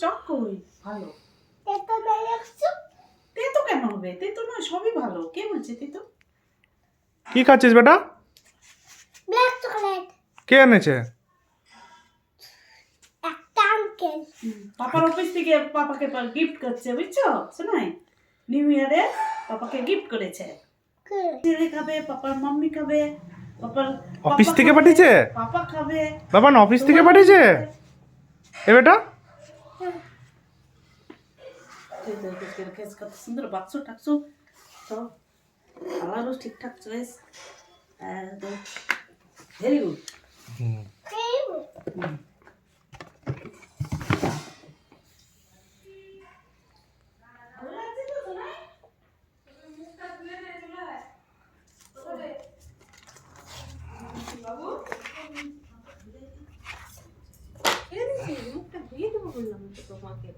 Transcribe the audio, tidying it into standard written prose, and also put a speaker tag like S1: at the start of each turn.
S1: চক কই ভালো তেতো কেন হবে? তেতো নয়, সবই ভালো। কে বলছে তেতো?
S2: কি খাচ্ছিস বেটা?
S3: Black chocolate.
S2: কে এনেছে?
S3: একটা আঙ্কেল।
S1: পাপার অফিস থেকে পাপাকে গিফট করছে, বুঝছো শোনাই? নিউ ইয়ারে পাপাকে গিফট করেছে। ছেলে খাবে, পাপার মাম্মি খাবে, পাপার
S2: অফিস
S1: পাপা
S2: থেকে
S1: খাবে,
S2: পাঠিয়েছে?
S1: পাপা খাবে।
S2: বাবা না অফিস থেকে
S1: তোমার
S2: পাঠিয়েছে?
S1: খাবে।
S2: এ বেটা
S1: কত সুন্দর বাক্স টাকছো, তো কালারও ঠিকঠাক চয়েস, একদম ভেরি গুড। বাবু মুখটা ধুয়ে দেবো বললাম তো তোমাকে।